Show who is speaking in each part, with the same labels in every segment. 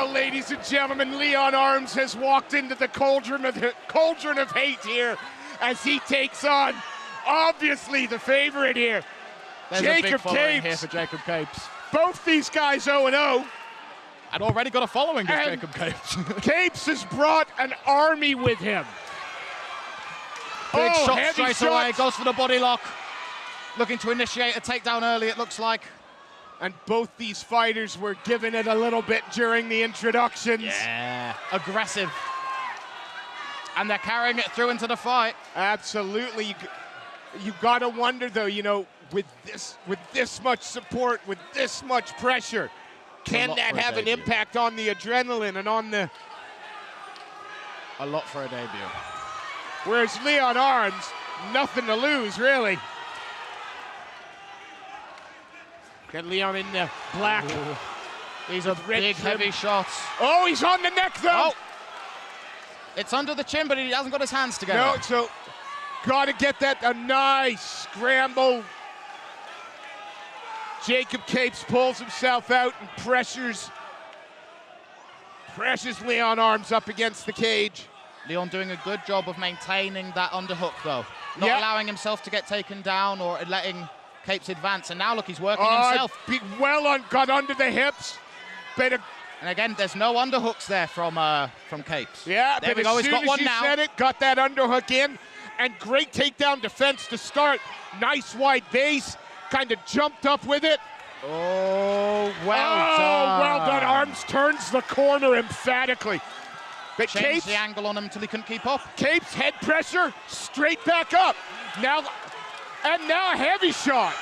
Speaker 1: Well, ladies and gentlemen, Leon Arms has walked into the cauldron of hate here as he takes on, obviously, the favorite here,
Speaker 2: There's
Speaker 1: Jakob
Speaker 2: a big following
Speaker 1: Capes.
Speaker 2: here for Jakob Capes.
Speaker 1: Both these guys 0-0.
Speaker 2: And already got a following as
Speaker 1: And
Speaker 2: Jakob Capes.
Speaker 1: Capes has brought an army with him.
Speaker 2: Big shot
Speaker 1: heavy
Speaker 2: straight
Speaker 1: shots.
Speaker 2: away, goes for the body lock. Looking to initiate a takedown early, it looks like.
Speaker 1: And both these fighters were giving it a little bit during the introductions.
Speaker 2: Yeah, aggressive. And they're carrying it through into the fight.
Speaker 1: Absolutely. You gotta wonder though, you know, with this much support, with this much pressure, can that have an impact on the adrenaline and on the...
Speaker 2: A lot for a debut.
Speaker 1: Whereas Leon Arms, nothing to lose, really. Get Leon in the black.
Speaker 2: Ooh. These are big, heavy shots.
Speaker 1: Oh, he's on the neck, though.
Speaker 2: Oh. It's under the chin, but he hasn't got his hands together.
Speaker 1: No, so gotta get that, a nice scramble. Jakob Capes pulls himself out and pressures Leon Arms up against the cage.
Speaker 2: Leon doing a good job of maintaining that underhook, though. Not allowing himself to get taken down or letting Capes advance. And now, look, he's working himself.
Speaker 1: Got under the hips.
Speaker 2: And again, there's no underhooks there from Capes.
Speaker 1: Yeah,
Speaker 2: there
Speaker 1: but
Speaker 2: we go. He's got one now.
Speaker 1: Said it, got that underhook in, and great takedown defense to start. Nice wide base, kind of jumped up with it.
Speaker 2: Oh, well done.
Speaker 1: Well done. Arms turns the corner emphatically. But
Speaker 2: Changed
Speaker 1: Capes,
Speaker 2: the angle on him until he couldn't keep up.
Speaker 1: Capes head pressure, straight back up. Now a heavy shot.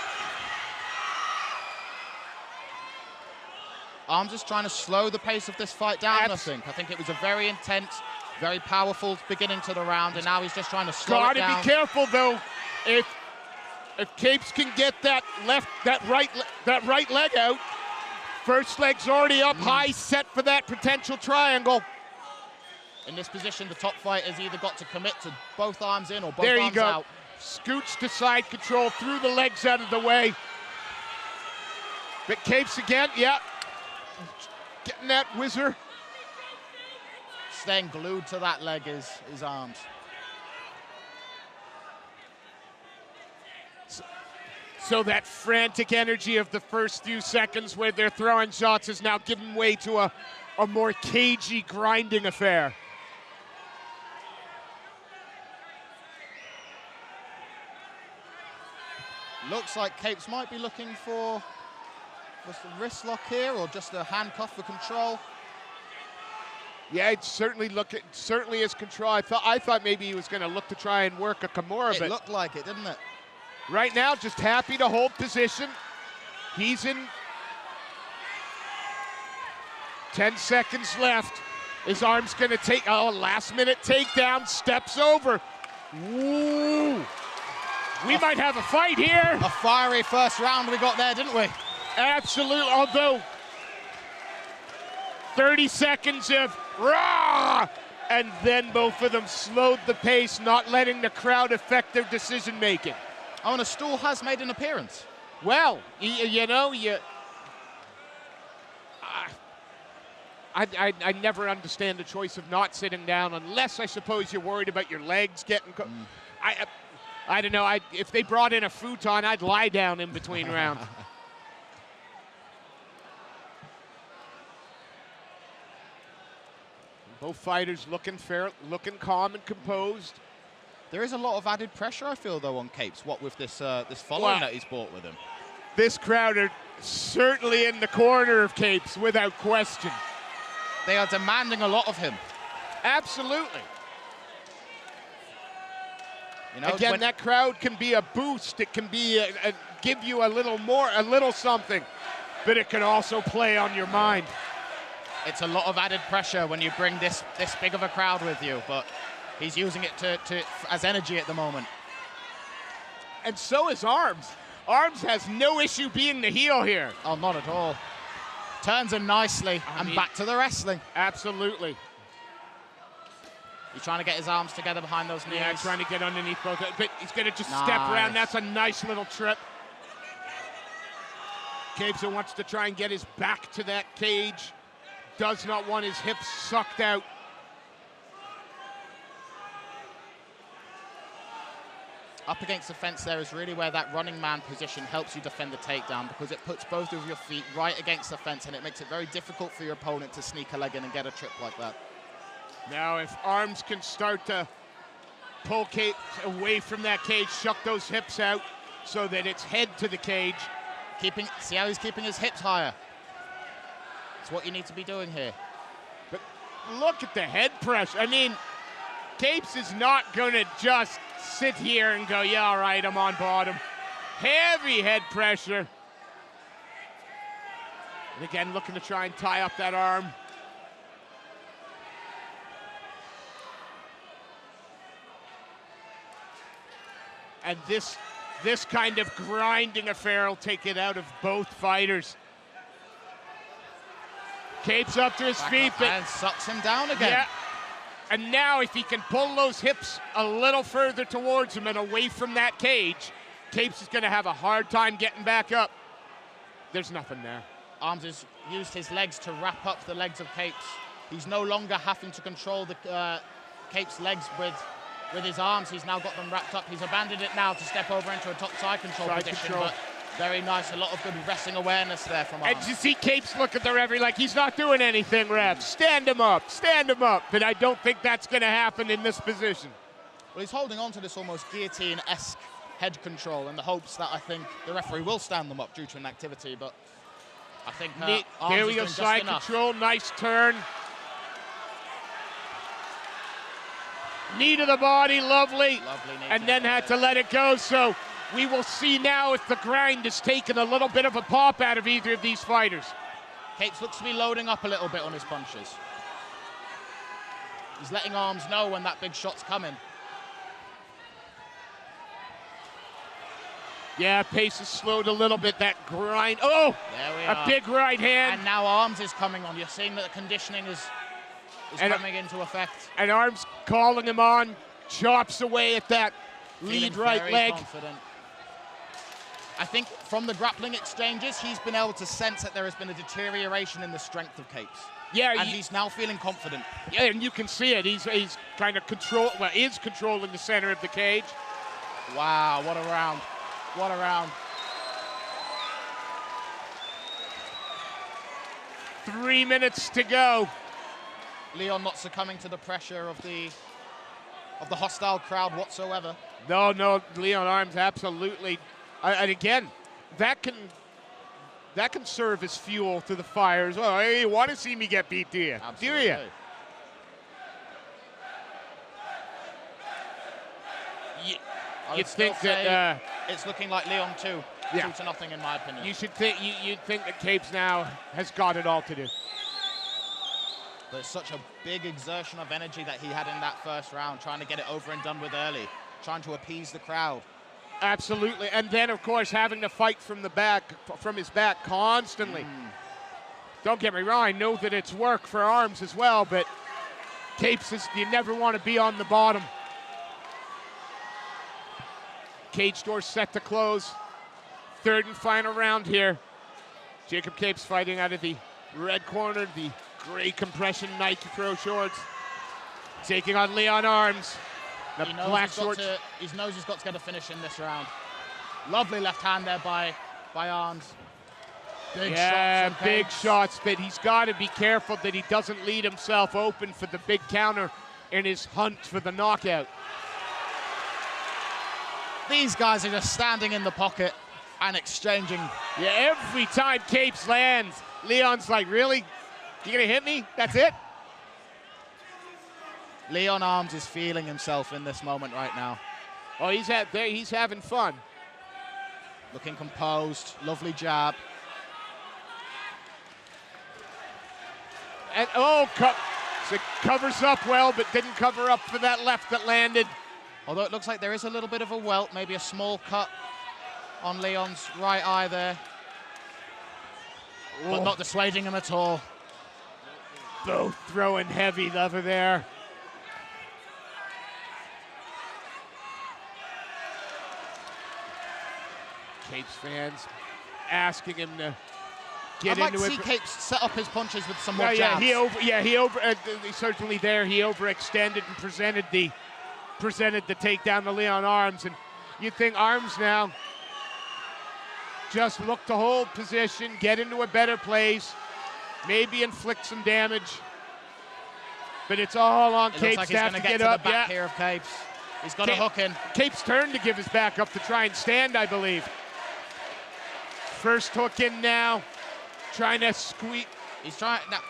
Speaker 2: Arms is trying to slow the pace of this fight down, I think. I think it was a very intense, very powerful beginning to the round, and now he's just trying to slow it down.
Speaker 1: Gotta be careful, though. If Capes can get that right leg out, first leg's already up high, set for that potential triangle.
Speaker 2: In this position, the top fighter's either got to commit to both arms in or both
Speaker 1: there you
Speaker 2: arms
Speaker 1: go.
Speaker 2: out.
Speaker 1: Scooch to side control, threw the legs out of the way. But Capes again, yeah. Getting that whizzer.
Speaker 2: Staying glued to that leg is his arms.
Speaker 1: So that frantic energy of the first few seconds where they're throwing shots is now giving way to a more cagey, grinding affair.
Speaker 2: Looks like Capes might be looking for just a wrist lock here or just a handcuff for control.
Speaker 1: Yeah, it certainly is control. I thought maybe he was going to look to try and work a Kimura, but
Speaker 2: it looked like it, didn't it?
Speaker 1: Right now, just happy to hold position. He's in 10 seconds left. His arm's going to take a last-minute takedown. Steps over. Ooh. We might have a fight here.
Speaker 2: A fiery first round we got there, didn't we?
Speaker 1: Absolutely, although 30 seconds of rah, and then both of them slowed the pace, not letting the crowd affect their decision-making.
Speaker 2: Oh, and a stool has made an appearance.
Speaker 1: Well, I never understand the choice of not sitting down unless I suppose you're worried about your legs getting... I don't know. If they brought in a futon, I'd lie down in between rounds. Both fighters looking fair, looking calm and composed.
Speaker 2: There is a lot of added pressure, I feel, though, on Capes, what with this following that he's brought with him.
Speaker 1: This crowd are certainly in the corner of Capes, without question.
Speaker 2: They are demanding a lot of him.
Speaker 1: Absolutely.
Speaker 2: You know,
Speaker 1: again, that crowd can be a boost. It can be give you a little something, but it can also play on your mind.
Speaker 2: It's a lot of added pressure when you bring this big of a crowd with you, but he's using it as energy at the moment.
Speaker 1: And so is Arms. Arms has no issue being the heel here.
Speaker 2: Oh, not at all. Turns him nicely and back to the wrestling.
Speaker 1: Absolutely.
Speaker 2: He's trying to get his arms together behind those knees.
Speaker 1: Yeah, trying to get underneath both, but he's going to just step around. That's a nice little trip. Capes wants to try and get his back to that cage. does not want his hips sucked out.
Speaker 2: Up against the fence there is really where that running man position helps you defend the takedown, because it puts both of your feet right against the fence and it makes it very difficult for your opponent to sneak a leg in and get a trip like that.
Speaker 1: Now if Arms can start to pull Capes away from that cage, shuck those hips out so that it's head to the cage.
Speaker 2: See how he's keeping his hips higher? It's what you need to be doing here.
Speaker 1: But look at the head pressure. I mean, Capes is not going to just sit here and go, yeah, all right, I'm on bottom. Heavy head pressure. And again, looking to try and tie up that arm. And this kind of grinding affair will take it out of both fighters. Capes up to his feet, but
Speaker 2: and sucks him down again.
Speaker 1: Yeah. And now if he can pull those hips a little further towards him and away from that cage, Capes is going to have a hard time getting back up. There's nothing there.
Speaker 2: Arms has used his legs to wrap up the legs of Capes. He's no longer having to control the Capes' legs with his arms. He's now got them wrapped up. He's abandoned it now to step over into a top side control position. But very nice, a lot of good wrestling awareness there from Arms.
Speaker 1: And you see Capes look at the referee like he's not doing anything, ref. Stand him up, stand him up. But I don't think that's going to happen in this position.
Speaker 2: Well, he's holding on to this almost guillotine-esque head control in the hopes that I think the referee will stand them up due to inactivity, but I think Arms
Speaker 1: there we
Speaker 2: is
Speaker 1: go,
Speaker 2: doing
Speaker 1: side
Speaker 2: just
Speaker 1: control, nice turn. Knee to the body, lovely. And then had to let it go, so we will see now if the grind has taken a little bit of a pop out of either of these fighters.
Speaker 2: Capes looks to be loading up a little bit on his punches. He's letting Arms know when that big shot's coming.
Speaker 1: Yeah, pace is slowed a little bit, that grind. Oh,
Speaker 2: there we
Speaker 1: a
Speaker 2: are.
Speaker 1: big right hand.
Speaker 2: And now Arms is coming on. You're seeing that the conditioning is coming into effect.
Speaker 1: And Arms calling him on, chops away at that lead right leg.
Speaker 2: Confident. I think from the grappling exchanges, he's been able to sense that there has been a deterioration in the strength of Capes.
Speaker 1: Yeah,
Speaker 2: and he's now feeling confident.
Speaker 1: Yeah, and you can see it. He's kind of is controlling the center of the cage.
Speaker 2: Wow, what a round. What a round.
Speaker 1: 3 minutes to go.
Speaker 2: Leon not succumbing to the pressure of the hostile crowd whatsoever.
Speaker 1: No, Leon Arms absolutely. And again, that can serve as fuel to the fires. Oh, hey, you want to see me get beat, do you?
Speaker 2: Absolutely.
Speaker 1: Do you? You'd think that
Speaker 2: it's looking like Leon 2,
Speaker 1: yeah.
Speaker 2: 2-0 in my opinion.
Speaker 1: You'd think that Capes now has got it all to do.
Speaker 2: There's such a big exertion of energy that he had in that first round, trying to get it over and done with early, trying to appease the crowd.
Speaker 1: Absolutely, and then of course having to fight from his back constantly. Don't get me wrong, I know that it's work for Arms as well, but Capes you never want to be on the bottom. Cage door set to close. Third and final round here. Jakob Capes fighting out of the red corner, the gray compression Nike Pro shorts. Taking on Leon Arms. The black shorts.
Speaker 2: He knows he's got to get a finish in this round. Lovely left hand there by Arms.
Speaker 1: Big shots, but he's got to be careful that he doesn't lead himself open for the big counter in his hunt for the knockout.
Speaker 2: These guys are just standing in the pocket and exchanging.
Speaker 1: Yeah, every time Capes lands, Leon's like, really? You gonna hit me? That's it?
Speaker 2: Leon Arms is feeling himself in this moment right now.
Speaker 1: Oh, he's having fun.
Speaker 2: Looking composed, lovely jab.
Speaker 1: And so it covers up well, but didn't cover up for that left that landed.
Speaker 2: Although it looks like there is a little bit of a welt, maybe a small cut on Leon's right eye there. But not dissuading him at all.
Speaker 1: Both throwing heavy over there. Capes fans asking him to
Speaker 2: I'd like to see Capes set up his punches with some more jabs.
Speaker 1: Certainly there. He overextended and presented the takedown to Leon Arms, and you think Arms now just look to hold position, get into a better place, maybe inflict some damage, but it's all on Capes
Speaker 2: like
Speaker 1: to have to get
Speaker 2: up.
Speaker 1: The back
Speaker 2: here of Capes. He's got a hook in.
Speaker 1: Capes' turn to give his back up to try and stand, I believe. First hook in now, trying to squeeze.
Speaker 2: He's trying now.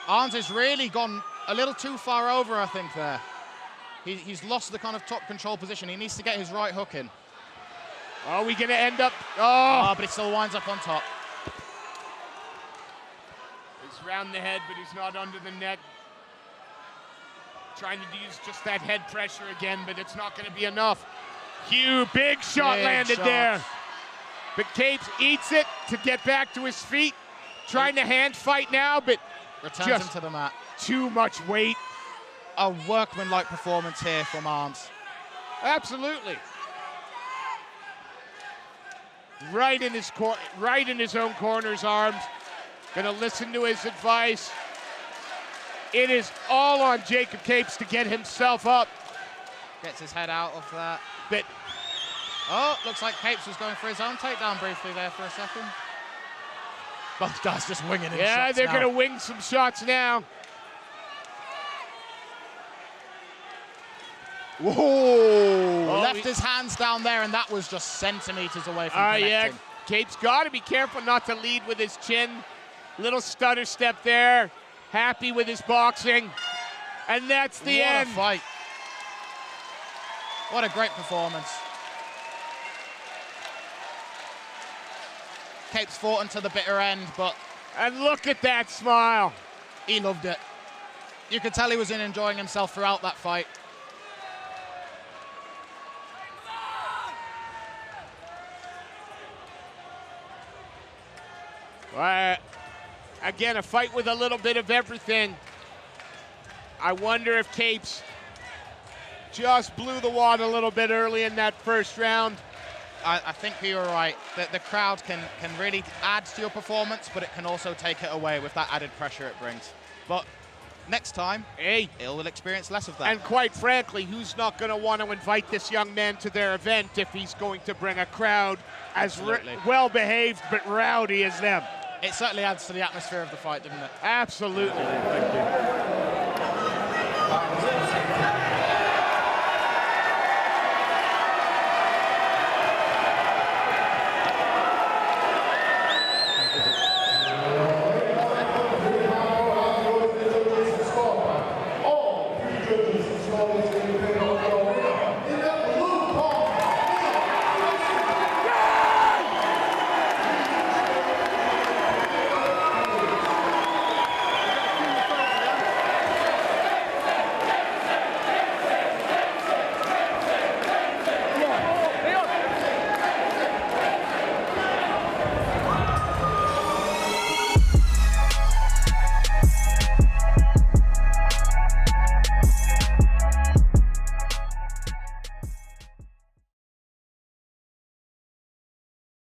Speaker 2: Arms has really gone a little too far over, I think, there. He's lost the kind of top control position. He needs to get his right hook in.
Speaker 1: Are we going to end up?
Speaker 2: Oh, but he still winds up on top.
Speaker 1: He's round the head, but he's not under the neck. Trying to use just that head pressure again, but it's not going to be enough. Huge, big shot landed there. But Capes eats it to get back to his feet. Trying to hand fight now, but
Speaker 2: returns him to the mat.
Speaker 1: Too much weight.
Speaker 2: A workmanlike performance here from Arms.
Speaker 1: Absolutely. Right in his own corner's Arms. Gonna listen to his advice. It is all on Jakob Capes to get himself up.
Speaker 2: Gets his head out of that.
Speaker 1: But
Speaker 2: looks like Capes was going for his own takedown briefly there for a second. Both guys just winging in shots.
Speaker 1: Yeah, they're gonna wing some shots now.
Speaker 2: Whoa! Left his hands down there, and that was just centimeters away from connecting.
Speaker 1: Yeah, Capes got to be careful not to lead with his chin. Little stutter step there. Happy with his boxing. And that's the end.
Speaker 2: What a fight. What a great performance. Capes fought until the bitter end, but...
Speaker 1: And look at that smile.
Speaker 2: He loved it. You could tell he was enjoying himself throughout that fight.
Speaker 1: Again, a fight with a little bit of everything. I wonder if Capes just blew the wad a little bit early in that first round.
Speaker 2: I think you're right. The crowd can really add to your performance, but it can also take it away with that added pressure it brings. But next time, it will experience less of that.
Speaker 1: And quite frankly, who's not going to want to invite this young man to their event if he's going to bring a crowd as well-behaved but rowdy as them?
Speaker 2: It certainly adds to the atmosphere of the fight, doesn't it?
Speaker 1: Absolutely. Thank you.